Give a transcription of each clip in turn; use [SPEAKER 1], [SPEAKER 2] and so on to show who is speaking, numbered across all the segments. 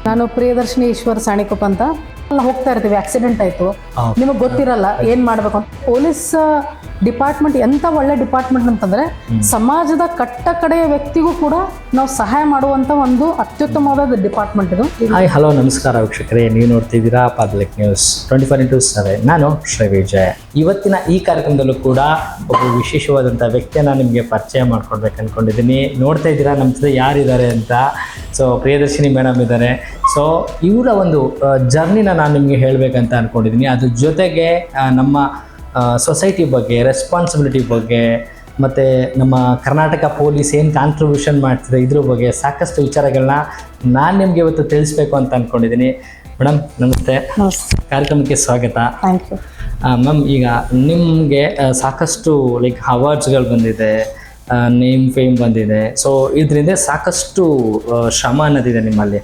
[SPEAKER 1] ನಾನು ಪ್ರಿಯದರ್ಶಿನಿ ಈಶ್ವರ್ ಸಾಣಿಕೊಪ್ಪ ಅಂತ ಹೋಗ್ತಾ ಇರ್ತೀವಿ. ಆಕ್ಸಿಡೆಂಟ್ ಆಯ್ತು, ನಿಮಗೆ ಗೊತ್ತಿರಲ್ಲ ಏನ್ ಮಾಡ್ಬೇಕು ಅಂತ. ಪೊಲೀಸ್ ಡಿಪಾರ್ಟ್ಮೆಂಟ್ ಎಂತ ಒಳ್ಳೆ ಡಿಪಾರ್ಟ್ಮೆಂಟ್ ಅಂತಂದ್ರೆ ಸಮಾಜದ ಕಟ್ಟ ಕಡೆಯ ವ್ಯಕ್ತಿಗೂ ಕೂಡ ನಾವು ಸಹಾಯ ಮಾಡುವಂತ ಒಂದು ಅತ್ಯುತ್ತಮವಾದ ಡಿಪಾರ್ಟ್ಮೆಂಟ್ ಇದು.
[SPEAKER 2] ಹಾಯ್ ಹಲೋ ನಮಸ್ಕಾರ ವೀಕ್ಷಕರೇ, ನೀವು ನೋಡ್ತಿದ್ದೀರಾ ಪಬ್ಲಿಕ್ ನ್ಯೂಸ್ 24x7. ನಾನು ಶ್ರೀ ವಿಜಯ್. ಇವತ್ತಿನ ಈ ಕಾರ್ಯಕ್ರಮದಲ್ಲೂ ಕೂಡ ಒಬ್ಬ ವಿಶೇಷವಾದಂಥ ವ್ಯಕ್ತಿಯನ್ನು ನಿಮಗೆ ಪರಿಚಯ ಮಾಡ್ಕೊಡ್ಬೇಕು ಅಂದ್ಕೊಂಡಿದ್ದೀನಿ. ನೋಡ್ತಾ ಇದ್ದೀರಾ ನಮ್ಮ ಜೊತೆ ಯಾರಿದ್ದಾರೆ ಅಂತ. ಸೊ ಪ್ರಿಯದರ್ಶಿನಿ ಮೇಡಮ್ ಇದ್ದಾರೆ. ಸೊ ಇವರ ಒಂದು ಜರ್ನಿನ ನಾನು ನಿಮಗೆ ಹೇಳಬೇಕಂತ ಅಂದ್ಕೊಂಡಿದ್ದೀನಿ. ಅದ್ರ ಜೊತೆಗೆ ನಮ್ಮ ಸೊಸೈಟಿ ಬಗ್ಗೆ, ರೆಸ್ಪಾನ್ಸಿಬಿಲಿಟಿ ಬಗ್ಗೆ, ಮತ್ತು ನಮ್ಮ ಕರ್ನಾಟಕ ಪೊಲೀಸ್ ಏನು ಕಾಂಟ್ರಿಬ್ಯೂಷನ್ ಮಾಡ್ತಿದೆ ಇದ್ರ ಬಗ್ಗೆ ಸಾಕಷ್ಟು ವಿಚಾರಗಳನ್ನ ನಾನು ನಿಮಗೆ ಇವತ್ತು ತಿಳಿಸ್ಬೇಕು ಅಂತ ಅಂದ್ಕೊಂಡಿದ್ದೀನಿ. ಮೇಡಮ್ ನಮಸ್ತೆ, ಕಾರ್ಯಕ್ರಮಕ್ಕೆ ಸ್ವಾಗತ.
[SPEAKER 1] Thank you
[SPEAKER 2] ma'am. ಈಗ ನಿಮಗೆ ಸಾಕಷ್ಟು ಲೈಕ್ ಅವಾರ್ಡ್ಸ್ಗಳು ಬಂದಿದೆ, ನೇಮ್ ಫೇಮ್ ಬಂದಿದೆ. ಸೊ ಇದರಿಂದ ಸಾಕಷ್ಟು ಶ್ರಮ ಅನ್ನೋದಿದೆ ನಿಮ್ಮಲ್ಲಿ.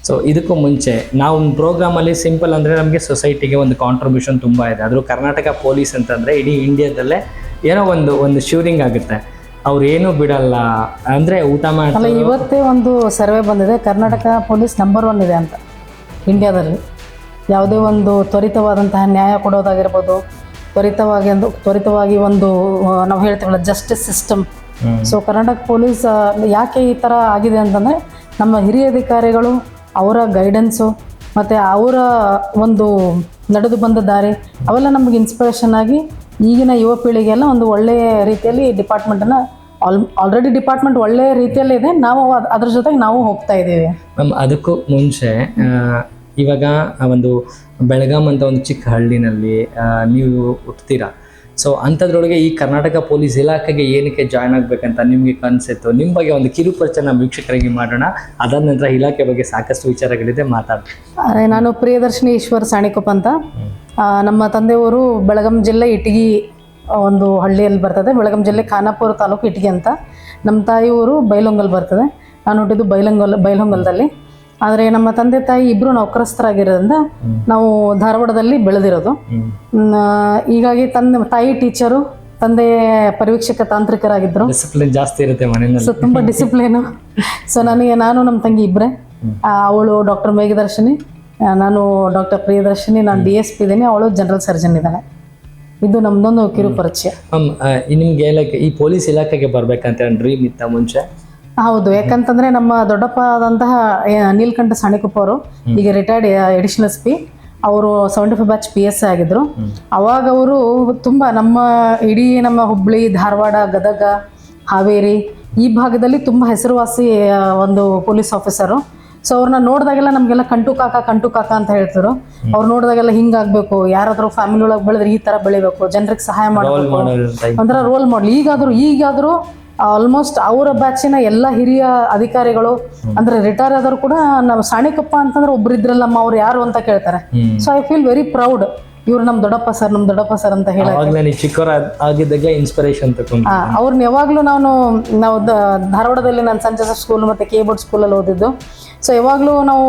[SPEAKER 2] ಸೊ ಇದಕ್ಕೂ ಮುಂಚೆ ನಾವು ಒಂದು ಪ್ರೋಗ್ರಾಮಲ್ಲಿ ಸಿಂಪಲ್ ಅಂದರೆ ನಮಗೆ ಸೊಸೈಟಿಗೆ ಒಂದು ಕಾಂಟ್ರಿಬ್ಯೂಷನ್ ತುಂಬ ಇದೆ. ಆದರೂ ಕರ್ನಾಟಕ ಪೊಲೀಸ್ ಅಂತಂದರೆ ಇಡೀ ಇಂಡಿಯಾದಲ್ಲೇ ಏನೋ ಒಂದು ಶೂರಿಂಗ್ ಆಗುತ್ತೆ, ಅವ್ರು ಏನೂ ಬಿಡಲ್ಲ ಅಂದರೆ ಊಟ ಮಾಡ್ತಾರೆ.
[SPEAKER 1] ಇವತ್ತೇ ಒಂದು ಸರ್ವೆ ಬಂದಿದೆ, ಕರ್ನಾಟಕ ಪೊಲೀಸ್ ನಂಬರ್ 1 ಇದೆ ಅಂತ ಇಂಡಿಯಾದಲ್ಲಿ. ಯಾವುದೇ ಒಂದು ತ್ವರಿತವಾದಂತಹ ನ್ಯಾಯ ಕೊಡೋದಾಗಿರ್ಬೋದು, ತ್ವರಿತವಾಗಿ ಒಂದು ನಾವು ಹೇಳ್ತೀವಲ್ಲ justice system. So Karnataka police ಯಾಕೆ ಈ ಥರ ಆಗಿದೆ ಅಂತಂದರೆ ನಮ್ಮ ಹಿರಿಯ ಅಧಿಕಾರಿಗಳು, ಅವರ ಗೈಡೆನ್ಸು ಮತ್ತು ಅವರ ಒಂದು ನಡೆದು ಬಂದ ದಾರಿ ಅವೆಲ್ಲ ನಮಗೆ ಇನ್ಸ್ಪಿರೇಷನ್ ಆಗಿ ಈಗಿನ ಯುವ ಪೀಳಿಗೆಲ್ಲ ಒಂದು ಒಳ್ಳೆಯ ರೀತಿಯಲ್ಲಿ ಡಿಪಾರ್ಟ್ಮೆಂಟನ್ನು ಆಲ್ರೆಡಿ ಡಿಪಾರ್ಟ್ಮೆಂಟ್ ಒಳ್ಳೆಯ ರೀತಿಯಲ್ಲಿ ಇದೆ. ನಾವು ಅದ್ರ ಜೊತೆಗೆ ನಾವು ಹೋಗ್ತಾ ಇದ್ದೀವಿ.
[SPEAKER 2] ಮ್ಯಾಮ್ ಅದಕ್ಕೂ ಮುಂಚೆ ಇವಾಗ ಒಂದು ಬೆಳಗಾಂ ಅಂತ ಒಂದು ಚಿಕ್ಕ ಹಳ್ಳಿನಲ್ಲಿ ನೀವು ಹುಟ್ತೀರಾ. ಸೊ ಅಂಥದ್ರೊಳಗೆ ಈ ಕರ್ನಾಟಕ ಪೊಲೀಸ್ ಇಲಾಖೆಗೆ ಏನಕ್ಕೆ ಜಾಯ್ನ್ ಆಗಬೇಕಂತ ನಿಮಗೆ ಕನಸಿತ್ತು? ನಿಮ್ಮ ಬಗ್ಗೆ ಒಂದು ಕಿರುಪರಿಚಯ ನಮ್ಮ ವೀಕ್ಷಕರಿಗೆ ಮಾಡೋಣ. ಅದಾದ ನಂತರ ಇಲಾಖೆ ಬಗ್ಗೆ ಸಾಕಷ್ಟು ವಿಚಾರಗಳಿದೆ, ಮಾತಾಡ್ತೀನಿ.
[SPEAKER 1] ನಾನು ಪ್ರಿಯದರ್ಶಿನಿ ಈಶ್ವರ್ ಸಾಣಿಕೊಪ್ಪ ಅಂತ. ನಮ್ಮ ತಂದೆಯವರು ಬೆಳಗಾಂ ಜಿಲ್ಲೆ ಇಟಗಿ ಒಂದು ಹಳ್ಳಿಯಲ್ಲಿ ಬರ್ತದೆ. ಬೆಳಗಾಂ ಜಿಲ್ಲೆ ಖಾನಾಪುರ ತಾಲೂಕು ಇಟಗಿ ಅಂತ. ನಮ್ಮ ತಾಯಿಯವರು ಬೈಲಹೊಂಗಲ್ ಬರ್ತದೆ. ನಾನು ಹುಟ್ಟಿದ್ದು ಬೈಲಹೊಂಗಲದಲ್ಲಿ. ಆದರೆ ನಮ್ಮ ತಂದೆ ತಾಯಿ ಇಬ್ಬರು ನೌಕರಸ್ಥರಾಗಿರೋದ್ರಿಂದ ನಾವು ಧಾರವಾಡದಲ್ಲಿ ಬೆಳೆದಿರೋದು. ಹೀಗಾಗಿ ತಾಯಿ ಟೀಚರು, ತಂದೆ ಪರಿವೀಕ್ಷಕ ತಾಂತ್ರಿಕರಾಗಿದ್ದರು.
[SPEAKER 2] ಡಿಸಿಪ್ಲಿನ್ ಜಾಸ್ತಿ ಇರುತ್ತೆ ಮನೆಯಲ್ಲಿ.
[SPEAKER 1] ಸೊ ತುಂಬ ಡಿಸಿಪ್ಲಿನು. ಸೊ ನಾನು ನಮ್ಮ ತಂಗಿ ಇಬ್ಬರೇ. ಅವಳು ಡಾಕ್ಟರ್ ಮೇಘದರ್ಶಿನಿ, ನಾನು ಡಾಕ್ಟರ್ ಪ್ರಿಯದರ್ಶಿನಿ. ನಾನು DSP ಇದ್ದೀನಿ, ಅವಳು ಜನರಲ್ ಸರ್ಜನ್ ಇದ್ದಾಳೆ. ಇದು ನಮ್ದೊಂದು ಕಿರು ಪರಿಚಯ.
[SPEAKER 2] ನಿಮಗೆ ಲೈಕ್ ಈ ಪೊಲೀಸ್ ಇಲಾಖೆಗೆ ಬರ್ಬೇಕಂತ ಡ್ರೀಮ್ ಇತ್ತ ಮುಂಚೆ?
[SPEAKER 1] ಹೌದು, ಯಾಕಂತಂದ್ರೆ ನಮ್ಮ ದೊಡ್ಡಪ್ಪ ಆದಂತಹ ನೀಲಕಂಠ ಸಾಣಿಕೊಪ್ಪ ಅವರು ಈಗ ರಿಟೈರ್ಡ್ ಎಡಿಷನಲ್ SP. ಅವರು 75 ಬ್ಯಾಚ್ PSI ಆಗಿದ್ರು. ಅವಾಗ ಅವರು ತುಂಬ ಇಡೀ ನಮ್ಮ ಹುಬ್ಬಳ್ಳಿ, ಧಾರವಾಡ, ಗದಗ, ಹಾವೇರಿ ಈ ಭಾಗದಲ್ಲಿ ತುಂಬ ಹೆಸರುವಾಸಿ ಒಂದು ಪೊಲೀಸ್ ಆಫೀಸರು. ಸೊ ಅವ್ರನ್ನ ನೋಡಿದಾಗೆಲ್ಲ ನಮಗೆಲ್ಲ ಕಂಟು ಕಾಕ ಅಂತ ಹೇಳ್ತಿದ್ರು. ಅವ್ರು ನೋಡಿದಾಗೆಲ್ಲ ಹಿಂಗಾಗಬೇಕು, ಯಾರಾದರೂ ಫ್ಯಾಮಿಲಿ ಒಳಗೆ ಬೆಳೆದ್ರೆ ಈ ಥರ ಬೆಳಿಬೇಕು, ಜನರಿಗೆ ಸಹಾಯ ಮಾಡಬೇಕು, ಒಂಥರ ರೋಲ್ ಮಾಡಲ್. ಈಗಾದರೂ ಆಲ್ಮೋಸ್ಟ್ ಅವರ ಬ್ಯಾಚಿನ ಎಲ್ಲ ಹಿರಿಯ ಅಧಿಕಾರಿಗಳು ಅಂದ್ರೆ ರಿಟೈರ್ ಆದವರು ಕೂಡ ನಾವು ಸಾಣಿಕೊಪ್ಪ ಅಂತಂದ್ರೆ ಒಬ್ರು ಇದ್ರಲ್ಲಮ್ಮ ಅವ್ರು ಯಾರು ಅಂತ ಕೇಳ್ತಾರೆ. So I feel very proud, ಇವ್ರು ನಮ್ಮ ದೊಡ್ಡಪ್ಪ ಸರ್ ಅಂತ ಹೇಳಿ.
[SPEAKER 2] ಚಿಕ್ಕವರ ಆಗಿದ್ದಾಗೆ ಇನ್ಸ್ಪಿರೇಷನ್ ತಗೊಂಡು
[SPEAKER 1] ಅವ್ರನ್ನ ಯಾವಾಗಲೂ ನಾವು ಧಾರವಾಡದಲ್ಲಿ ನಾನು ಸಂಜೆ ಸ್ಕೂಲ್ ಮತ್ತು KBoard ಸ್ಕೂಲಲ್ಲಿ ಓದಿದ್ದು. ಸೊ ಯಾವಾಗಲೂ ನಾವು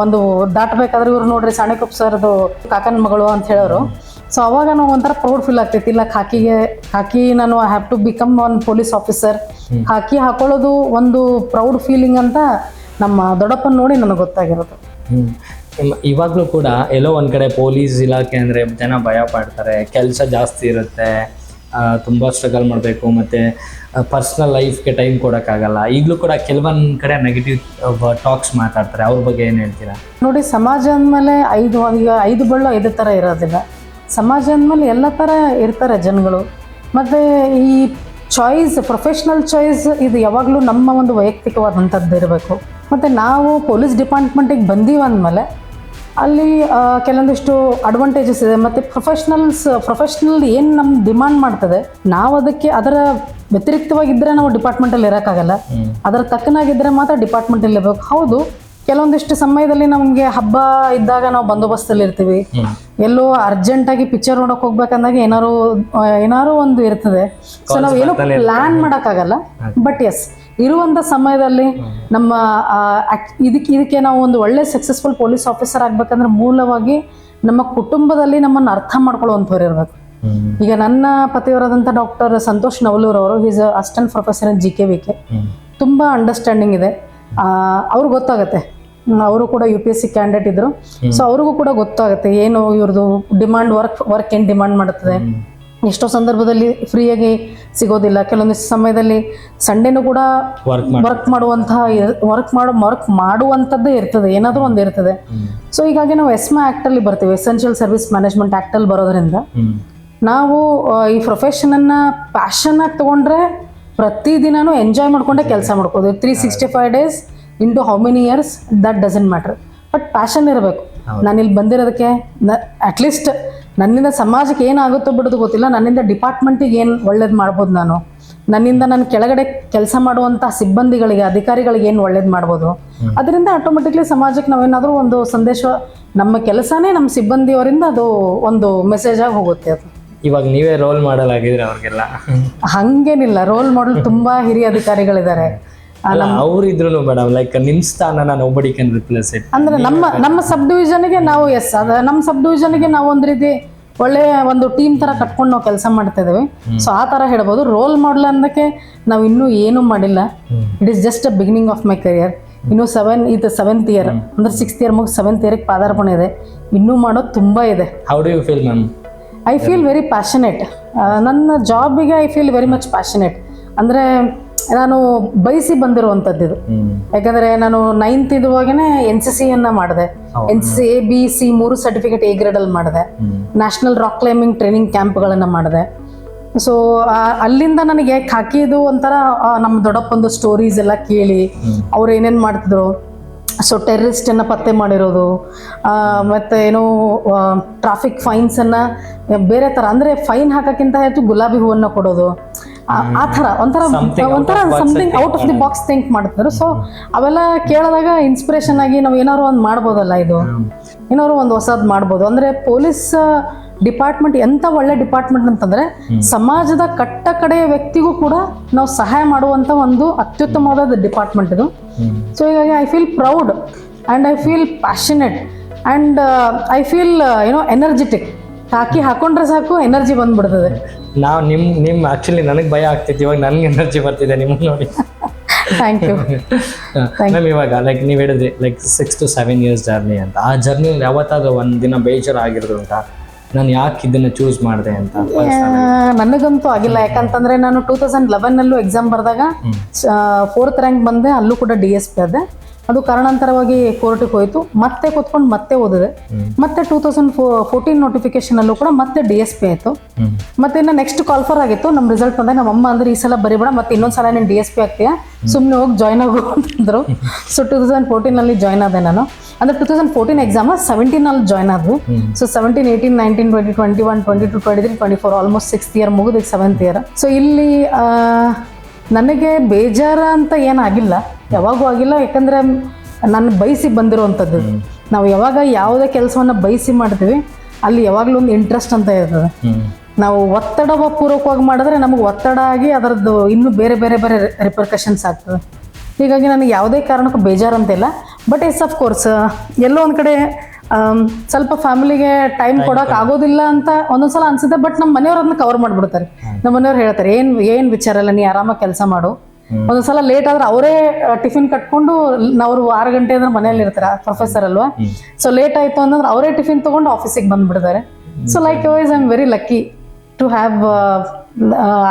[SPEAKER 1] ಒಂದು ದಾಟಬೇಕಾದ್ರೆ ಇವ್ರು ನೋಡ್ರಿ ಸಾಣಿಕೊಪ್ಪ ಸರ್ದು ಕಾಕನ ಮಗಳು ಅಂತ ಹೇಳೋರು. ಸೊ ಅವಾಗ ನಾವು ಒಂಥರ ಪ್ರೌಡ್ ಫೀಲ್ ಆಗ್ತೈತಿ. ಇಲ್ಲ ಹಾಕಿ ನಾನು I have to become one police officer. ಹಾಕಿ ಹಾಕೊಳ್ಳೋದು ಒಂದು ಪ್ರೌಡ್ ಫೀಲಿಂಗ್ ಅಂತ ನಮ್ಮ ದೊಡ್ಡಪ್ಪನ ನೋಡಿ ನನಗೆ ಗೊತ್ತಾಗಿರೋದು.
[SPEAKER 2] ಇವಾಗಲೂ ಕೂಡ ಎಲ್ಲೋ ಒಂದು ಕಡೆ ಪೊಲೀಸ್ ಇಲಾಖೆ ಅಂದರೆ ಜನ ಭಯ ಪಡ್ತಾರೆ, ಕೆಲಸ ಜಾಸ್ತಿ ಇರುತ್ತೆ, ತುಂಬ ಸ್ಟ್ರಗಲ್ ಮಾಡಬೇಕು, ಮತ್ತು ಪರ್ಸ್ನಲ್ ಲೈಫ್ಗೆ ಟೈಮ್ ಕೊಡೋಕ್ಕಾಗಲ್ಲ. ಈಗಲೂ ಕೂಡ ಕೆಲವೊಂದು ಕಡೆ ನೆಗೆಟಿವ್ ಟಾಕ್ಸ್ ಮಾತಾಡ್ತಾರೆ. ಅವ್ರ ಬಗ್ಗೆ ಏನು ಹೇಳ್ತೀರಾ?
[SPEAKER 1] ನೋಡಿ, ಸಮಾಜ ಅಂದಮೇಲೆ ಐದು ಬಳ್ಳು 5 ಥರ ಇರೋದಿಲ್ಲ. ಸಮಾಜ ಅಂದಮೇಲೆ ಎಲ್ಲ ಥರ ಇರ್ತಾರೆ ಜನಗಳು. ಮತ್ತು ಈ ಪ್ರೊಫೆಷ್ನಲ್ ಚಾಯ್ಸ್ ಇದು ಯಾವಾಗಲೂ ನಮ್ಮ ಒಂದು ವೈಯಕ್ತಿಕವಾದಂಥದ್ದು ಇರಬೇಕು. ಮತ್ತು ನಾವು ಪೊಲೀಸ್ ಡಿಪಾರ್ಟ್ಮೆಂಟಿಗೆ ಬಂದೀವಿ ಅಂದಮೇಲೆ ಅಲ್ಲಿ ಕೆಲವೊಂದಿಷ್ಟು ಅಡ್ವಾಂಟೇಜಸ್ ಇದೆ. ಮತ್ತು ಪ್ರೊಫೆಷ್ನಲ್ ಏನು ನಮ್ಮ ಡಿಮಾಂಡ್ ಮಾಡ್ತದೆ, ನಾವು ಅದರ ವ್ಯತಿರಿಕ್ತವಾಗಿದ್ದರೆ ನಾವು ಡಿಪಾರ್ಟ್ಮೆಂಟಲ್ಲಿ ಇರೋಕ್ಕಾಗಲ್ಲ. ಅದರ ತಕ್ಕನಾಗಿದ್ದರೆ ಮಾತ್ರ ಡಿಪಾರ್ಟ್ಮೆಂಟಲ್ಲಿ ಇರಬೇಕು. ಹೌದು, ಕೆಲವೊಂದಿಷ್ಟು ಸಮಯದಲ್ಲಿ ನಮಗೆ ಹಬ್ಬ ಇದ್ದಾಗ ನಾವು ಬಂದೋಬಸ್ತಲ್ಲಿ ಇರ್ತೀವಿ. ಎಲ್ಲೋ ಅರ್ಜೆಂಟಾಗಿ ಪಿಕ್ಚರ್ ನೋಡೋಕೆ ಹೋಗ್ಬೇಕಂದಾಗ ಏನಾರು ಒಂದು ಇರ್ತದೆ. ಸೊ ನಾವು ಏನೋ ಪ್ಲ್ಯಾನ್ ಮಾಡೋಕ್ಕಾಗಲ್ಲ. ಬಟ್ ಎಸ್, ಇರುವಂಥ ಸಮಯದಲ್ಲಿ ನಮ್ಮ ಇದಕ್ಕೆ ನಾವು ಒಂದು ಒಳ್ಳೆ ಸಕ್ಸಸ್ಫುಲ್ ಪೊಲೀಸ್ ಆಫೀಸರ್ ಆಗಬೇಕಂದ್ರೆ ಮೂಲವಾಗಿ ನಮ್ಮ ಕುಟುಂಬದಲ್ಲಿ ನಮ್ಮನ್ನು ಅರ್ಥ ಮಾಡ್ಕೊಳ್ಳುವಂಥವ್ರು ಇರಬೇಕು. ಈಗ ನನ್ನ ಪತಿಯವರಾದಂಥ ಡಾಕ್ಟರ್ ಸಂತೋಷ್ ನವಲೂರ್ ಅವರು, is assistant professor in GKVK. ತುಂಬ ಅಂಡರ್ಸ್ಟ್ಯಾಂಡಿಂಗ್ ಇದೆ. ಅವ್ರಿಗೆ ಗೊತ್ತಾಗುತ್ತೆ ಅವರು ಕೂಡ UPSC ಕ್ಯಾಂಡಿಡೇಟ್ ಇದ್ರು. ಸೊ ಅವ್ರಿಗೂ ಕೂಡ ಗೊತ್ತಾಗುತ್ತೆ ಏನು ಇವ್ರದ್ದು ಡಿಮಾಂಡ್, ವರ್ಕ್ ಏನು ಡಿಮಾಂಡ್ ಮಾಡುತ್ತದೆ. ಎಷ್ಟೋ ಸಂದರ್ಭದಲ್ಲಿ ಫ್ರೀಯಾಗಿ ಸಿಗೋದಿಲ್ಲ, ಕೆಲವೊಂದು ಸಮಯದಲ್ಲಿ ಸಂಡೇನೂ ಕೂಡ ವರ್ಕ್ ಮಾಡುವಂಥದ್ದೇ ಇರ್ತದೆ, ಏನಾದರೂ ಒಂದು ಇರ್ತದೆ. ಸೊ ಹೀಗಾಗಿ ನಾವು ESMA ಆ್ಯಕ್ಟಲ್ಲಿ ಬರ್ತೀವಿ, ಎಸೆನ್ಷಿಯಲ್ ಸರ್ವಿಸ್ ಮ್ಯಾನೇಜ್ಮೆಂಟ್ ಆ್ಯಕ್ಟಲ್ಲಿ ಬರೋದ್ರಿಂದ ನಾವು ಈ ಪ್ರೊಫೆಷನನ್ನು ಪ್ಯಾಷನಾಗಿ ತೊಗೊಂಡ್ರೆ ಪ್ರತಿದಿನನೂ ಎಂಜಾಯ್ ಮಾಡ್ಕೊಂಡೆ ಕೆಲಸ ಮಾಡ್ಕೋದು. 365 days into how many years that doesn't matter, but passion ಇರಬೇಕು. ನಾನಿಲ್ಲಿ ಬಂದಿರೋದಕ್ಕೆ ಅಟ್ಲೀಸ್ಟ್ ನನ್ನಿಂದ ಸಮಾಜಕ್ಕೆ ಏನಾಗುತ್ತೋ ಬಿಡೋದು ಗೊತ್ತಿಲ್ಲ, ನನ್ನಿಂದ ಡಿಪಾರ್ಟ್ಮೆಂಟಿಗೆ ಏನು ಒಳ್ಳೇದು ಮಾಡ್ಬೋದು, ನನ್ನಿಂದ ನನ್ನ ಕೆಳಗಡೆ ಕೆಲಸ ಮಾಡುವಂಥ ಸಿಬ್ಬಂದಿಗಳಿಗೆ, ಅಧಿಕಾರಿಗಳಿಗೆ ಏನು ಒಳ್ಳೇದು ಮಾಡ್ಬೋದು. ಅದರಿಂದ ಆಟೋಮೆಟಿಕ್ಲಿ ಸಮಾಜಕ್ಕೆ ನಾವೇನಾದರೂ ಒಂದು ಸಂದೇಶ, ನಮ್ಮ ಕೆಲಸನೇ ನಮ್ಮ ಸಿಬ್ಬಂದಿಯವರಿಂದ ಅದು ಒಂದು ಮೆಸೇಜ್ ಆಗಿ ಹೋಗುತ್ತೆ. ಅದು
[SPEAKER 2] ಇವಾಗ ನೀವೇ ರೋಲ್ ಮಾಡಲ್ ಆಗಿದ್ರೆ ಅವ್ರಿಗೆಲ್ಲ?
[SPEAKER 1] ಹಂಗೇನಿಲ್ಲ, ರೋಲ್ ಮಾಡಲ್ ತುಂಬಾ ಹಿರಿಯ ಅಧಿಕಾರಿಗಳಿದ್ದಾರೆ.
[SPEAKER 2] ಅವ್ರಿದ್ರು ಮೇಡಮ್, ಲೈಕ್ ನಿಮ್ ಸ್ಥಾನ ನೋಬಡಿ ಕ್ಯಾನ್ ರಿಪ್ಲೇಸ್ ಇಟ್.
[SPEAKER 1] ಅಂದ್ರೆ ನಮ್ಮ ಸಬ್ ಡಿವಿಷನ್ಗೆ ನಾವು ನಮ್ಮ ಸಬ್ ಡಿವಿಷನ್ಗೆ ನಾವು ಒಂದ್ ರೀತಿ ಒಳ್ಳೆ ಒಂದು ಟೀಮ್ ತರ ಕಟ್ಕೊಂಡು ನಾವು ಕೆಲಸ ಮಾಡ್ತಾ ಇದ್ದೀವಿ. ಸೊ ಆ ತರ ಹೇಳ್ಬೋದು. ರೋಲ್ ಮಾಡಲ್ ಅನ್ನೋಕ್ಕೆ ನಾವು ಇನ್ನೂ ಏನೂ ಮಾಡಿಲ್ಲ. It is just a beginning of my career. ಇನ್ನು 7th ಇಯರ್ ಅಂದ್ರೆ 6th ಇಯರ್ ಮುಗಿದು 7th ಇಯರ್ಗೆ ಪಾದಾರ್ಪಣೆ ಇದೆ. ಇನ್ನೂ ಮಾಡೋದು ತುಂಬಾ ಇದೆ.
[SPEAKER 2] How do you feel ma'am?
[SPEAKER 1] I feel very passionate. ನನ್ನ ಜಾಬಿಗೆ I feel very much passionate. ಅಂದರೆ ನಾನು ಬಯಸಿ ಬಂದಿರುವಂಥದ್ದು ಇದು. ಯಾಕಂದರೆ ನಾನು 9th ಇರುವಾಗನೇ NCCಯನ್ನು ಮಾಡಿದೆ. NCC A B C 3 certificate A ಗ್ರೇಡಲ್ಲಿ ಮಾಡಿದೆ. ನ್ಯಾಷನಲ್ ರಾಕ್ ಕ್ಲೈಂಬಿಂಗ್ ಟ್ರೈನಿಂಗ್ ಕ್ಯಾಂಪ್ಗಳನ್ನು ಮಾಡಿದೆ. ಸೊ ಅಲ್ಲಿಂದ ನನಗೆ ಹಾಕಿದ್ದು ಒಂಥರ ನಮ್ಮ ದೊಡ್ಡಪ್ಪಂದು ಸ್ಟೋರೀಸ್ ಎಲ್ಲ ಕೇಳಿ ಅವ್ರು ಏನೇನು ಮಾಡ್ತಿದ್ರು. ಸೊ ಟೆರರಿಸ್ಟನ್ನು ಪತ್ತೆ ಮಾಡಿರೋದು, ಮತ್ತು ಏನೋ ಟ್ರಾಫಿಕ್ ಫೈನ್ಸನ್ನು ಬೇರೆ ಥರ, ಅಂದರೆ ಫೈನ್ ಹಾಕೋಕ್ಕಿಂತ ಹೆಚ್ಚು ಗುಲಾಬಿ ಹೂವನ್ನು ಕೊಡೋದು, ಆ ಥರ ಒಂಥರ something out of the box think ಮಾಡ್ತಿದ್ರು. ಸೊ ಅವೆಲ್ಲ ಕೇಳಿದಾಗ ಇನ್ಸ್ಪಿರೇಷನ್ ಆಗಿ ನಾವು ಏನಾದ್ರು ಒಂದು ಮಾಡ್ಬೋದಲ್ಲ, ಏನಾದ್ರು ಒಂದು ಹೊಸದು ಮಾಡ್ಬೋದು. ಅಂದರೆ ಪೊಲೀಸ್ ಡಿಪಾರ್ಟ್ಮೆಂಟ್ ಎಂಥ ಒಳ್ಳೆ ಡಿಪಾರ್ಟ್ಮೆಂಟ್ ಅಂತಂದರೆ ಸಮಾಜದ ಕಟ್ಟ ಕಡೆಯ ವ್ಯಕ್ತಿಗೂ ಕೂಡ ನಾವು ಸಹಾಯ ಮಾಡುವಂಥ ಒಂದು ಅತ್ಯುತ್ತಮವಾದ ಡಿಪಾರ್ಟ್ಮೆಂಟ್ ಇದು. ಸೊ ಹೀಗಾಗಿ I feel proud and I feel passionate and I feel energetic. ಹಾಕೊಂಡ್ರೆ ಸಾಕು ಎನರ್ಜಿ ಬಂದ್ಬಿಡ್ತದೆ.
[SPEAKER 2] ನಾವು ನಿಮ್ಮ ಆ್ಯಕ್ಚುಲಿ ನನಗೆ ಭಯ ಆಗ್ತಿತ್ತು, ಇವಾಗ ನನಗೆ ಎನರ್ಜಿ ಬರ್ತಿದೆ ನಿಮ್ಮನ್ನು ನೋಡಿ.
[SPEAKER 1] Thank you
[SPEAKER 2] ma'am. ಇವಾಗ ಲೈಕ್ ನೀವು ಹೇಳಿದ್ರಿ ಲೈಕ್ 6 to 7 years ಜರ್ನಿ ಅಂತ. ಆ ಜರ್ನಿಯಲ್ಲಿ ಯಾವತ್ತಾದ್ರೂ ಒಂದು ದಿನ ಬೇಜಾರು ಆಗಿರೋದು ಉಂಟಾ? ನಾನು ಯಾಕೆ ಇದನ್ನು ಚೂಸ್ ಮಾಡಿದೆ ಅಂತ?
[SPEAKER 1] ನನಗಂತೂ ಆಗಿಲ್ಲ. ಯಾಕಂತಂದರೆ ನಾನು 2011ನಲ್ಲೂ ಎಕ್ಸಾಮ್ ಬರೆದಾಗ 4th ರ್ಯಾಂಕ್ ಬಂದೆ. ಅಲ್ಲೂ ಕೂಡ DSP ಆದೆ. ಅದು ಕಾರಣಾಂತರವಾಗಿ ಕೋರ್ಟಿಗೆ ಹೋಯಿತು. ಮತ್ತೆ ಕೂತ್ಕೊಂಡು ಮತ್ತೆ ಓದಿದೆ. ಮತ್ತೆ 2014 ನೋಟಿಫಿಕೇಶನಲ್ಲೂ ಕೂಡ ಮತ್ತೆ DSP ಆಯಿತು. ಮತ್ತೆ ಇನ್ನು ನೆಕ್ಸ್ಟ್ ಕಾಲ್ಫರ್ ಆಗಿತ್ತು. ನಮ್ಮ ರಿಸಲ್ಟ್ ಬಂದಾಗ ನಮ್ಮ ಅಮ್ಮ ಅಂದ್ರೆ ಈ ಸಲ ಬರಿಬೇಡ, ಮತ್ತೆ ಇನ್ನೊಂದ್ಸಲ ನೀನು DSP ಆಗ್ತೀಯಾ, ಸುಮ್ಮನೆ ಹೋಗಿ ಜಾಯ್ನ್ ಆಗು ಅಂತಂದರು. ಸೊ 2014ನಲ್ಲಿ ಜಾಯ್ನ್ ಆದೆ ನಾನು. ಅಂದರೆ 2014 ಎಕ್ಸಾಮ್ 17ನಲ್ಲಿ ಜಾಯ್ನ್ ಆದ್ವಿ. ಸೊ 17, 18, 19, 20, 21, 22, 23, 24 ಆಲ್ಮೋಸ್ಟ್ 6th ಇಯರ್ ಮುಗಿದು 7th ಇಯರ್. ಸೊ ಇಲ್ಲಿ ನನಗೆ ಬೇಜಾರ ಅಂತ ಏನಾಗಿಲ್ಲ, ಯಾವಾಗೂ ಆಗಿಲ್ಲ. ಯಾಕಂದರೆ ನಾನು ಬಯಸಿ ಬಂದಿರುವಂಥದ್ದು. ನಾವು ಯಾವಾಗ ಯಾವುದೇ ಕೆಲಸವನ್ನು ಬಯಸಿ ಮಾಡ್ತೀವಿ ಅಲ್ಲಿ ಯಾವಾಗಲೂ ಒಂದು ಇಂಟ್ರೆಸ್ಟ್ ಅಂತ ಇರ್ತದೆ. ನಾವು ಒತ್ತಡ ಪೂರ್ವಕವಾಗಿ ಮಾಡಿದ್ರೆ ನಮಗೆ ಒತ್ತಡ ಆಗಿ ಅದರದ್ದು ಇನ್ನೂ ಬೇರೆ ಬೇರೆ ಬೇರೆ ರಿಪರ್ಕಷನ್ಸ್ ಆಗ್ತದೆ. ಹೀಗಾಗಿ ನನಗೆ ಯಾವುದೇ ಕಾರಣಕ್ಕೂ ಬೇಜಾರಂತಿಲ್ಲ. ಬಟ್ ಎಸ್ ಆಫ್ ಕೋರ್ಸ್ ಎಲ್ಲೋ ಒಂದು ಕಡೆ ಸ್ವಲ್ಪ ಫ್ಯಾಮಿಲಿಗೆ ಟೈಮ್ ಕೊಡೋಕೆ ಆಗೋದಿಲ್ಲ ಅಂತ ಒಂದೊಂದ್ಸಲ ಅನ್ಸುತ್ತೆ. ಬಟ್ ನಮ್ಮ ಮನೆಯವ್ರು ಅದನ್ನ ಕವರ್ ಮಾಡಿಬಿಡ್ತಾರೆ. ನಮ್ಮ ಮನೆಯವ್ರು ಹೇಳ್ತಾರೆ ಏನು ವಿಚಾರ ಇಲ್ಲ, ನೀ ಆರಾಮಾಗಿ ಕೆಲಸ ಮಾಡು. ಒಂದೊಂದ್ಸಲ ಲೇಟ್ ಆದ್ರೆ ಅವರೇ ಟಿಫಿನ್ ಕಟ್ಕೊಂಡು, ಅವರು 6 ಗಂಟೆ ಅಂದ್ರೆ ಮನೇಲಿ ಇರ್ತಾರೆ, ಪ್ರೊಫೆಸರ್ ಅಲ್ವಾ. ಸೊ ಲೇಟ್ ಆಯಿತು ಅಂತಂದ್ರೆ ಅವರೇ ಟಿಫಿನ್ ತೊಗೊಂಡು ಆಫೀಸಿಗೆ ಬಂದುಬಿಡ್ತಾರೆ. So likewise I am very lucky to have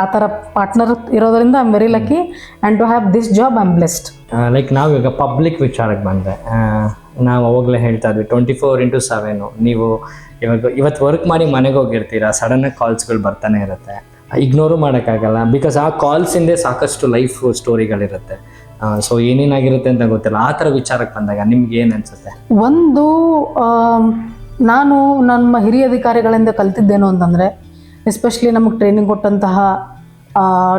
[SPEAKER 1] ಆ ಥರ ಪಾರ್ಟ್ನರ್ ಇರೋದ್ರಿಂದ I am very lucky and to have this job I am blessed.
[SPEAKER 2] Like ನಾವು ಈಗ ಪಬ್ಲಿಕ್ ವಿಚಾರಕ್ಕೆ ಬಂದರೆ, ನಾವು ಅವಾಗಲೇ ಹೇಳ್ತಾ ಇದ್ವಿ 24/7 ನೀವು ಇವತ್ತು ವರ್ಕ್ ಮಾಡಿ ಮನೆಗೆ ಹೋಗಿರ್ತೀರಾ, ಸಡನ್ನಾಗಿ ಕಾಲ್ಸ್ಗಳು ಬರ್ತಾನೆ ಇರುತ್ತೆ, ಇಗ್ನೋರು ಮಾಡೋಕ್ಕಾಗಲ್ಲ. ಬಿಕಾಸ್ ಆ ಕಾಲ್ಸಿಂದೇ ಸಾಕಷ್ಟು ಲೈಫ್ ಸ್ಟೋರಿಗಳಿರುತ್ತೆ. ಸೊ ಏನೇನಾಗಿರುತ್ತೆ ಅಂತ ಗೊತ್ತಿಲ್ಲ. ಆ ಥರ ವಿಚಾರಕ್ಕೆ ಬಂದಾಗ ನಿಮ್ಗೆ ಏನು ಅನಿಸುತ್ತೆ?
[SPEAKER 1] ಒಂದು ನಾನು ನಮ್ಮ ಹಿರಿಯ ಅಧಿಕಾರಿಗಳಿಂದ ಕಲ್ತಿದ್ದೇನು ಅಂತಂದರೆ, ಎಸ್ಪೆಷಲಿ ನಮಗೆ ಟ್ರೈನಿಂಗ್ ಕೊಟ್ಟಂತಹ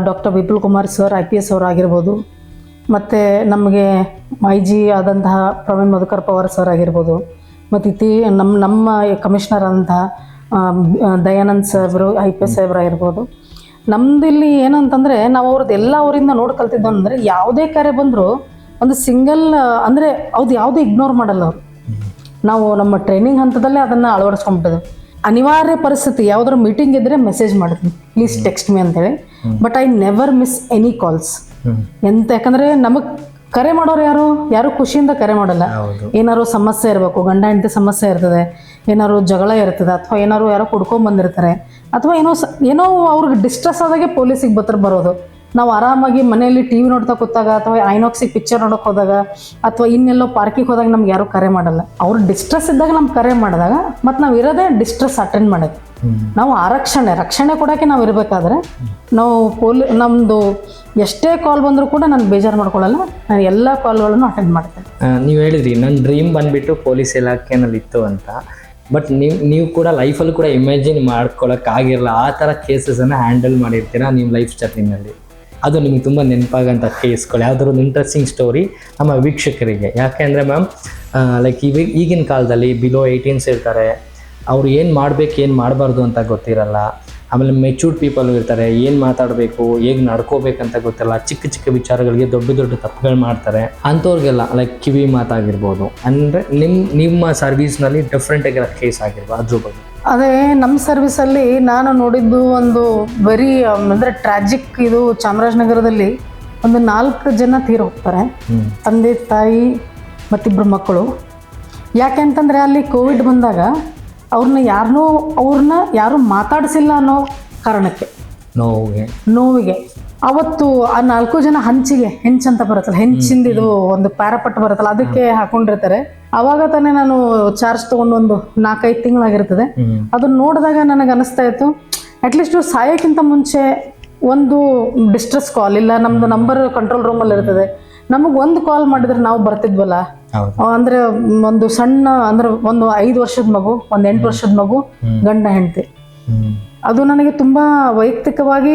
[SPEAKER 1] doctor Vipul Kumar sir IPS ಅವರಾಗಿರ್ಬೋದು, ಮತ್ತು ನಮಗೆ IG ಆದಂತಹ ಪ್ರವೀಣ್ ಮಧುಕರ್ ಪವಾರ್ ಸರ್ ಆಗಿರ್ಬೋದು, ಮತ್ತು ನಮ್ಮ ಕಮಿಷನರ್ ಆದಂತಹ ದಯಾನಂದ್ ಸಾಹೇಬರು IPS ಸಾಹೇಬರಾಗಿರ್ಬೋದು. ನಮ್ಮದಿಲ್ಲಿ ಏನಂತಂದರೆ ನಾವು ಅವ್ರದ್ದೆಲ್ಲ ಅವರಿಂದ ನೋಡಿ ಕಲ್ತಿದ್ದು ಅಂದರೆ, ಯಾವುದೇ ಕಾರ್ಯ ಬಂದರೂ ಒಂದು ಸಿಂಗಲ್ ಅಂದರೆ ಅವ್ದು ಯಾವುದೂ ಇಗ್ನೋರ್ ಮಾಡಲ್ಲ ಅವರು. ನಾವು ನಮ್ಮ ಟ್ರೈನಿಂಗ್ ಹಂತದಲ್ಲೇ ಅದನ್ನು ಅಳವಡಿಸ್ಕೊಂಡ್ಬಿಟ್ಟಿದ್ವಿ. ಅನಿವಾರ್ಯ ಪರಿಸ್ಥಿತಿ ಯಾವುದಾದ್ರು ಮೀಟಿಂಗ್ ಇದ್ದರೆ ಮೆಸೇಜ್ ಮಾಡ್ತೀನಿ, ಪ್ಲೀಸ್ ಟೆಕ್ಸ್ಟ್ ಮೀ ಅಂತೇಳಿ. But I never miss any calls. ಯಾಕಂದರೆ ನಮಗೆ ಕರೆ ಮಾಡೋರು ಯಾರು ಖುಷಿಯಿಂದ ಕರೆ ಮಾಡಲ್ಲ.
[SPEAKER 2] ಹೌದು.
[SPEAKER 1] ಏನಾದ್ರು ಸಮಸ್ಯೆ ಇರಬೇಕು, ಗಂಡ ಹೆಂಡತಿ ಸಮಸ್ಯೆ ಇರ್ತದೆ, ಏನಾದ್ರು ಜಗಳ ಇರ್ತದೆ, ಅಥವಾ ಏನಾದ್ರು ಯಾರೋ ಕುಡ್ಕೊಂಡ್ ಬಂದಿರ್ತಾರೆ, ಅಥವಾ ಏನೋ ಅವ್ರಿಗೆ ಡಿಸ್ಟ್ರೆಸ್ ಆದಾಗೆ ಪೊಲೀಸಿಗೆ ಬರೋದು. ನಾವು ಆರಾಮಾಗಿ ಮನೆಯಲ್ಲಿ ಟಿವಿ ನೋಡ್ತಾ ಕೂತಾಗ, ಅಥವಾ ಐನಾಕ್ಸಿಗೆ ಪಿಕ್ಚರ್ ನೋಡೋಕೆ ಹೋದಾಗ, ಅಥವಾ ಇನ್ನೆಲ್ಲೋ ಪಾರ್ಕಿಗೆ ಹೋದಾಗ ನಮ್ಗೆ ಯಾರು ಕರೆ ಮಾಡಲ್ಲ. ಅವ್ರು ಡಿಸ್ಟ್ರೆಸ್ ಇದ್ದಾಗ ನಮ್ಗೆ ಕರೆ ಮಾಡಿದಾಗ ಮತ್ತು ನಾವು ಇರೋದೇ ಡಿಸ್ಟ್ರೆಸ್ ಅಟೆಂಡ್ ಮಾಡೋದು. ನಾವು ರಕ್ಷಣೆ ಕೊಡೋಕ್ಕೆ ನಾವು ಇರಬೇಕಾದ್ರೆ ನಾವು ನಮ್ಮದು ಎಷ್ಟೇ ಕಾಲ್ ಬಂದರೂ ಕೂಡ ನಾನು ಬೇಜಾರು ಮಾಡ್ಕೊಳ್ಳಲ್ಲ. ನಾನು ಎಲ್ಲ ಕಾಲ್ಗಳನ್ನು ಅಟೆಂಡ್ ಮಾಡ್ತೇನೆ.
[SPEAKER 2] ನೀವು ಹೇಳಿದ್ರಿ ನನ್ನ ಡ್ರೀಮ್ ಬಂದುಬಿಟ್ಟು ಪೊಲೀಸ್ ಇಲಾಖೆನಲ್ಲಿ ಇತ್ತು ಅಂತ. ಬಟ್ ನೀವು ಕೂಡ ಲೈಫಲ್ಲೂ ಕೂಡ ಇಮ್ಯಾಜಿನ್ ಮಾಡ್ಕೊಳಕ್ಕಾಗಿರಲ್ಲ ಆ ಥರ ಕೇಸಸನ್ನು ಹ್ಯಾಂಡಲ್ ಮಾಡಿರ್ತೀರಾ ನಿಮ್ಮ ಲೈಫ್ ಜರ್ನಿನಲ್ಲಿ. ಅದು ನಿಮಗೆ ತುಂಬ ನೆನಪಾಗಂಥ ಕೇಸ್ಗಳು, ಯಾವುದಾದ್ರು ಒಂದು ಇಂಟ್ರೆಸ್ಟಿಂಗ್ ಸ್ಟೋರಿ ನಮ್ಮ ವೀಕ್ಷಕರಿಗೆ. ಯಾಕೆ ಅಂದರೆ ಮ್ಯಾಮ್, ಲೈಕ್ ಈಗಿನ ಕಾಲದಲ್ಲಿ ಬಿಲೋ 18s ಇರ್ತಾರೆ, ಅವ್ರು ಏನು ಮಾಡಬೇಕು ಏನು ಮಾಡಬಾರ್ದು ಅಂತ ಗೊತ್ತಿರಲ್ಲ. ಆಮೇಲೆ ಮೆಚೂರ್ಡ್ ಪೀಪಲ್ ಇರ್ತಾರೆ, ಏನು ಮಾತಾಡಬೇಕು ಹೇಗೆ ನಡ್ಕೋಬೇಕಂತ ಗೊತ್ತಿರಲ್ಲ. ಚಿಕ್ಕ ಚಿಕ್ಕ ವಿಚಾರಗಳಿಗೆ ದೊಡ್ಡ ದೊಡ್ಡ ತಪ್ಪುಗಳು ಮಾಡ್ತಾರೆ. ಅಂಥವ್ರಿಗೆಲ್ಲ ಲೈಕ್ ಕಿವಿ ಮಾತಾಗಿರ್ಬೋದು, ಅಂದರೆ ನಿಮ್ಮ ಸರ್ವೀಸ್ನಲ್ಲಿ ಡಿಫ್ರೆಂಟ್ ಆಗಿರೋ ಕೇಸ್ ಆಗಿರ್ಬೋದು, ಅದ್ರ ಬಗ್ಗೆ.
[SPEAKER 1] ಅದೇ ನಮ್ಮ ಸರ್ವಿಸಲ್ಲಿ ನಾನು ನೋಡಿದ್ದು ಒಂದು ವೆರಿ ಅಂದರೆ ಟ್ರಾಜಿಕ್. ಇದು ಚಾಮರಾಜನಗರದಲ್ಲಿ ಒಂದು 4 ಜನ ತೀರಿ ಹೋಗ್ತಾರೆ, ತಂದೆ ತಾಯಿ ಮತ್ತಿಬ್ಬರು ಮಕ್ಕಳು. ಯಾಕೆ ಅಂತಂದರೆ ಅಲ್ಲಿ ಕೋವಿಡ್ ಬಂದಾಗ ಅವ್ರನ್ನ ಯಾರೂ ಮಾತಾಡಿಸಿಲ್ಲ ಅನ್ನೋ ಕಾರಣಕ್ಕೆ, ನೋವಿಗೆ ಅವತ್ತು ಆ 4 ಜನ ಹೆಂಚಂತ ಬರುತ್ತಲ್ಲ, ಹೆಂಚಿಂದ ಇದು ಒಂದು ಪ್ಯಾರಾಪಟ್ ಬರುತ್ತಲ್ಲ, ಅದಕ್ಕೆ ಹಾಕೊಂಡಿರ್ತಾರೆ. ಅವಾಗ ತಾನೇ ನಾನು ಚಾರ್ಜ್ ತೊಗೊಂಡು ಒಂದು 4-5 ತಿಂಗಳಾಗಿರ್ತದೆ. ಅದನ್ನ ನೋಡಿದಾಗ ನನಗೆ ಅನಿಸ್ತಾ ಇತ್ತು, ಅಟ್ಲೀಸ್ಟ್ ಸಾಯೋಕ್ಕಿಂತ ಮುಂಚೆ ಒಂದು ಡಿಸ್ಟ್ರೆಸ್ ಕಾಲ್ ಇಲ್ಲ, ನಮ್ಮದು ನಂಬರ್ ಕಂಟ್ರೋಲ್ ರೂಮಲ್ಲಿ ಇರ್ತದೆ, ನಮಗೆ ಒಂದು ಕಾಲ್ ಮಾಡಿದ್ರೆ ನಾವು ಬರ್ತಿದ್ವಲ್ಲ. ಅಂದರೆ ಒಂದು ಸಣ್ಣ ಅಂದರೆ ಒಂದು 5 ವರ್ಷದ ಮಗು, ಒಂದು 8 ವರ್ಷದ ಮಗು, ಗಂಡ ಹೆಂಡತಿ. ಅದು ನನಗೆ ತುಂಬ ವೈಯಕ್ತಿಕವಾಗಿ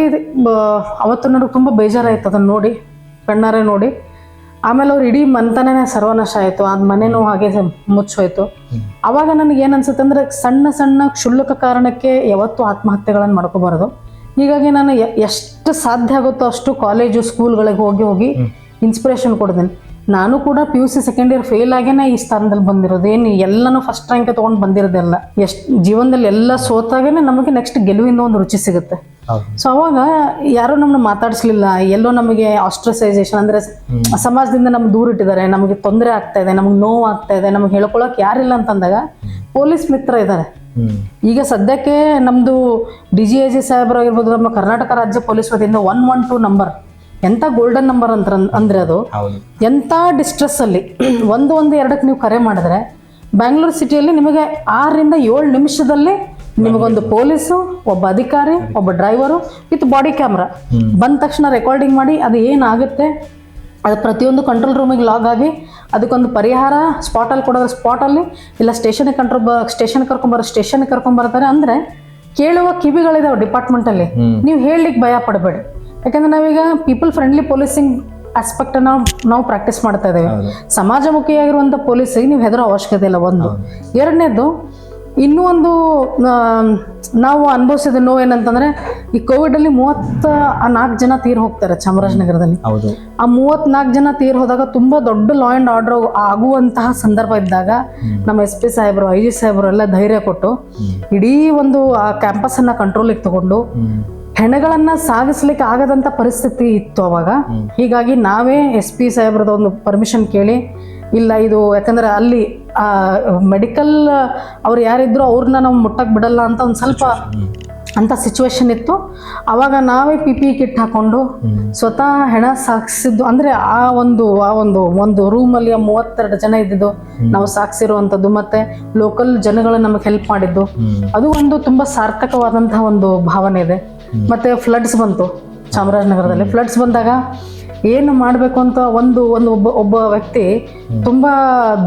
[SPEAKER 1] ಅವತ್ತು ನನಗೆ ತುಂಬ ಬೇಜಾರಾಯಿತು ಅದನ್ನು ನೋಡಿ, ಕಣ್ಣಾರೆ ನೋಡಿ. ಆಮೇಲೆ ಅವ್ರು ಇಡೀ ಮನೆತನೇ ಸರ್ವನಾಶ ಆಯಿತು, ಅದು ಮನೆಯೂ ಹಾಗೆ ಮುಚ್ಚೋಯ್ತು. ಆವಾಗ ನನಗೆ ಏನು ಅನ್ಸುತ್ತೆ ಅಂದರೆ, ಸಣ್ಣ ಸಣ್ಣ ಕ್ಷುಲ್ಲಕ ಕಾರಣಕ್ಕೆ ಯಾವತ್ತೂ ಆತ್ಮಹತ್ಯೆಗಳನ್ನು ಮಾಡ್ಕೋಬಾರ್ದು. ಹೀಗಾಗಿ ನಾನು ಎಷ್ಟು ಸಾಧ್ಯ ಆಗುತ್ತೋ ಅಷ್ಟು ಕಾಲೇಜು ಸ್ಕೂಲ್ಗಳಿಗೆ ಹೋಗಿ ಇನ್ಸ್ಪಿರೇಷನ್ ಕೊಡ್ತೀನಿ. ನಾನು ಕೂಡ PUC ಸೆಕೆಂಡ್ ಇಯರ್ ಫೇಲ್ ಆಗೇನೆ ಈ ಸ್ಥಾನದಲ್ಲಿ ಬಂದಿರೋದು. ಏನು ಎಲ್ಲನೂ ಫಸ್ಟ್ ರ್ಯಾಂಕ್ ತೊಗೊಂಡು ಬಂದಿರೋದೆಲ್ಲ, ಜೀವನದಲ್ಲಿ ಎಲ್ಲ ಸೋತಾಗೇನೆ ನಮಗೆ ನೆಕ್ಸ್ಟ್ ಗೆಲುವಿಂದ ಒಂದು ರುಚಿ ಸಿಗುತ್ತೆ. ಸೊ ಅವಾಗ ಯಾರೂ ನಮ್ಮನ್ನ ಮಾತಾಡಿಸ್ಲಿಲ್ಲ, ಎಲ್ಲೋ ನಮಗೆ ಆಸ್ಟ್ರಸೈಸೇಷನ್ ಅಂದರೆ ಸಮಾಜದಿಂದ ನಮ್ಗೆ ದೂರ ಇಟ್ಟಿದ್ದಾರೆ, ನಮಗೆ ತೊಂದರೆ ಆಗ್ತಾ ಇದೆ, ನಮ್ಗೆ ನೋವು ಆಗ್ತಾ ಇದೆ, ನಮ್ಗೆ ಹೇಳ್ಕೊಳಕ್ಕೆ ಯಾರಿಲ್ಲ ಅಂತಂದಾಗ ಪೊಲೀಸ್ ಮಿತ್ರ ಇದ್ದಾರೆ. ಈಗ ಸದ್ಯಕ್ಕೆ ನಮ್ಮದು DGIG ಸಾಹೇಬರು ಆಗಿರ್ಬೋದು, ನಮ್ಮ ಕರ್ನಾಟಕ ರಾಜ್ಯ ಪೊಲೀಸ್ ವತಿಯಿಂದ 112 ನಂಬರ್, ಎಂಥ ಗೋಲ್ಡನ್ ನಂಬರ್ ಅಂದರೆ ಅದು. ಎಂಥ ಡಿಸ್ಟ್ರೆಸ್ ಅಲ್ಲಿ 112ಕ್ಕೆ ನೀವು ಕರೆ ಮಾಡಿದ್ರೆ ಬ್ಯಾಂಗ್ಳೂರು ಸಿಟಿಯಲ್ಲಿ ನಿಮಗೆ 6ರಿಂದ 7 ನಿಮಿಷದಲ್ಲಿ ನಿಮಗೊಂದು ಪೊಲೀಸು, ಒಬ್ಬ ಅಧಿಕಾರಿ, ಒಬ್ಬ ಡ್ರೈವರು ವಿತ್ ಬಾಡಿ ಕ್ಯಾಮ್ರಾ ಬಂದ ತಕ್ಷಣ ರೆಕಾರ್ಡಿಂಗ್ ಮಾಡಿ ಅದು ಏನಾಗುತ್ತೆ ಅದು ಪ್ರತಿಯೊಂದು ಕಂಟ್ರೋಲ್ ರೂಮಿಗೆ ಲಾಗ್ ಆಗಿ ಅದಕ್ಕೊಂದು ಪರಿಹಾರ ಸ್ಪಾಟಲ್ಲಿ ಕೊಡೋದು ಸ್ಪಾಟಲ್ಲಿ, ಇಲ್ಲ ಸ್ಟೇಷನ್ಗೆ ಕರ್ಕೊಂಬರ್ತಾರೆ. ಅಂದರೆ ಕೇಳುವ ಕಿವಿಗಳಿದಾವೆ ಡಿಪಾರ್ಟ್ಮೆಂಟಲ್ಲಿ, ನೀವು ಹೇಳಲಿಕ್ಕೆ ಭಯ ಪಡಬೇಡಿ. ಯಾಕಂದ್ರೆ ನಾವೀಗ ಪೀಪಲ್ ಫ್ರೆಂಡ್ಲಿ ಪೊಲೀಸಿಂಗ್ ಆಸ್ಪೆಕ್ಟ್ ನಾವು ಪ್ರಾಕ್ಟೀಸ್ ಮಾಡ್ತಾ ಇದ್ದೇವೆ. ಸಮಾಜಮುಖಿಯಾಗಿರುವಂಥ ಪೊಲೀಸಿಗೆ ನೀವು ಹೆದರೋ ಅವಶ್ಯಕತೆ ಇಲ್ಲ. ಒಂದು ಎರಡನೇದು, ಇನ್ನೂ ಒಂದು ನಾವು ಅನುಭವಿಸಿದ ನೋವು ಏನಂತಂದರೆ, ಈ ಕೋವಿಡಲ್ಲಿ 34 ಜನ ತೀರ್ ಹೋಗ್ತಾರೆ ಚಾಮರಾಜನಗರದಲ್ಲಿ. ಆ 34 ಜನ ತೀರ್ ಹೋದಾಗ ತುಂಬ ದೊಡ್ಡ ಲಾ ಆ್ಯಂಡ್ ಆರ್ಡರ್ ಆಗುವಂತಹ ಸಂದರ್ಭ ಇದ್ದಾಗ ನಮ್ಮ SP ಸಾಹೇಬರು, IG ಸಾಹೇಬರು ಎಲ್ಲ ಧೈರ್ಯ ಕೊಟ್ಟು ಇಡೀ ಒಂದು ಆ ಕ್ಯಾಂಪಸನ್ನು ಕಂಟ್ರೋಲಿಗೆ ತಗೊಂಡು ಹೆಣಗಳನ್ನು ಸಾಗಿಸ್ಲಿಕ್ಕೆ ಆಗದಂಥ ಪರಿಸ್ಥಿತಿ ಇತ್ತು ಅವಾಗ. ಹೀಗಾಗಿ ನಾವೇ SP ಸಾಹೇಬ್ರದ ಒಂದು ಪರ್ಮಿಷನ್ ಕೇಳಿ, ಇಲ್ಲ ಇದು ಯಾಕಂದರೆ ಅಲ್ಲಿ ಮೆಡಿಕಲ್ ಅವ್ರು ಯಾರಿದ್ರು ಅವ್ರನ್ನ ನಾವು ಮುಟ್ಟಕ್ಕೆ ಬಿಡಲ್ಲ ಅಂತ ಒಂದು ಸ್ವಲ್ಪ ಅಂಥ ಸಿಚುವೇಶನ್ ಇತ್ತು. ಆವಾಗ ನಾವೇ PPE ಕಿಟ್ ಹಾಕ್ಕೊಂಡು ಸ್ವತಃ ಹೆಣ ಸಾಗಿಸಿದ್ದು. ಅಂದರೆ ಆ ಒಂದು ರೂಮಲ್ಲಿ 32 ಜನ ಇದ್ದಿದ್ದು ನಾವು ಸಾಗಿಸಿರುವಂಥದ್ದು, ಮತ್ತು ಲೋಕಲ್ ಜನಗಳು ನಮಗೆ ಹೆಲ್ಪ್ ಮಾಡಿದ್ದು, ಅದು ಒಂದು ತುಂಬ ಸಾರ್ಥಕವಾದಂತಹ ಒಂದು ಭಾವನೆ ಇದೆ. ಮತ್ತು ಫ್ಲಡ್ಸ್ ಬಂತು ಚಾಮರಾಜನಗರದಲ್ಲಿ. ಫ್ಲಡ್ಸ್ ಬಂದಾಗ ಏನು ಮಾಡಬೇಕು ಅಂತ ಒಬ್ಬ ವ್ಯಕ್ತಿ ತುಂಬ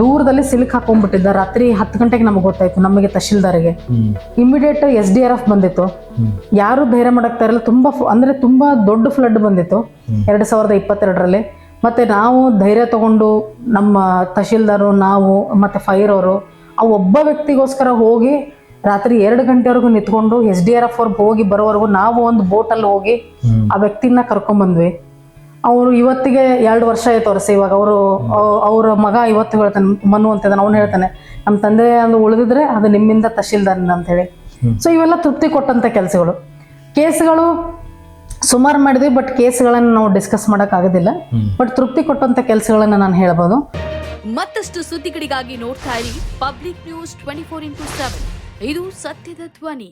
[SPEAKER 1] ದೂರದಲ್ಲಿ ಸಿಲುಕ್ ಹಾಕೊಂಡ್ಬಿಟ್ಟಿದ್ದ. ರಾತ್ರಿ 10 ಗಂಟೆಗೆ ನಮಗೆ ಗೊತ್ತಾಯ್ತು, ನಮಗೆ ತಹಶೀಲ್ದಾರಿಗೆ. ಇಮಿಡಿಯೇಟ್ SDRF ಬಂದಿತ್ತು, ಯಾರು ಧೈರ್ಯ ಮಾಡಕ್ತಾ ಇರಲಿಲ್ಲ. ತುಂಬ ದೊಡ್ಡ ಫ್ಲಡ್ ಬಂದಿತ್ತು 2022ರಲ್ಲಿ. ಮತ್ತು ನಾವು ಧೈರ್ಯ ತಗೊಂಡು ನಮ್ಮ ತಹಶೀಲ್ದಾರು, ನಾವು ಮತ್ತು ಫೈರ್ ಅವರು ಆ ಒಬ್ಬ ವ್ಯಕ್ತಿಗೋಸ್ಕರ ಹೋಗಿ ರಾತ್ರಿ 2 ಗಂಟೆವರೆಗೂ ನಿಂತ್ಕೊಂಡು SDRF ಅವ್ರಿಗೆ ಹೋಗಿ ಬರೋವರೆಗೂ ನಾವು ಒಂದು ಬೋಟಲ್ಲಿ ಹೋಗಿ ಆ ವ್ಯಕ್ತಿನ ಕರ್ಕೊಂಡ್ಬಂದ್ವಿ. ಅವರು ಇವತ್ತಿಗೆ 2 ವರ್ಷ ಆಯ್ತು ಅವ್ರ ಇವಾಗ ಅವ್ರ ಮಗ ಇವತ್ತು ಹೇಳ್ತಾನೆ, ಮನು ಅಂತಿದ್ದಾನೆ, ಅವ್ನು ಹೇಳ್ತಾನೆ, ನಮ್ಮ ತಂದೆ ಒಂದು ಉಳಿದಿದ್ರೆ ಅದು ನಿಮ್ಮಿಂದ ತಹಶೀಲ್ದಾರ್ನ ಅಂತ ಹೇಳಿ. ಸೊ ಇವೆಲ್ಲ ತೃಪ್ತಿ ಕೊಟ್ಟಂಥ ಕೆಲಸಗಳು. ಕೇಸ್ಗಳು ಸುಮಾರು ಮಾಡಿದ್ವಿ, ಬಟ್ ಕೇಸ್ಗಳನ್ನು ನಾವು ಡಿಸ್ಕಸ್ ಮಾಡೋಕ್ಕಾಗೋದಿಲ್ಲ. ಬಟ್ ತೃಪ್ತಿ ಕೊಟ್ಟಂಥ ಕೆಲಸಗಳನ್ನು ನಾನು ಹೇಳ್ಬೋದು.
[SPEAKER 3] ಮತ್ತಷ್ಟು ಸುದ್ದಿಗಳಿಗಾಗಿ ನೋಡ್ತಾ ಇರಿ ಪಬ್ಲಿಕ್ ನ್ಯೂಸ್ 24x7. ಇದು ಸತ್ಯದ ಧ್ವನಿ.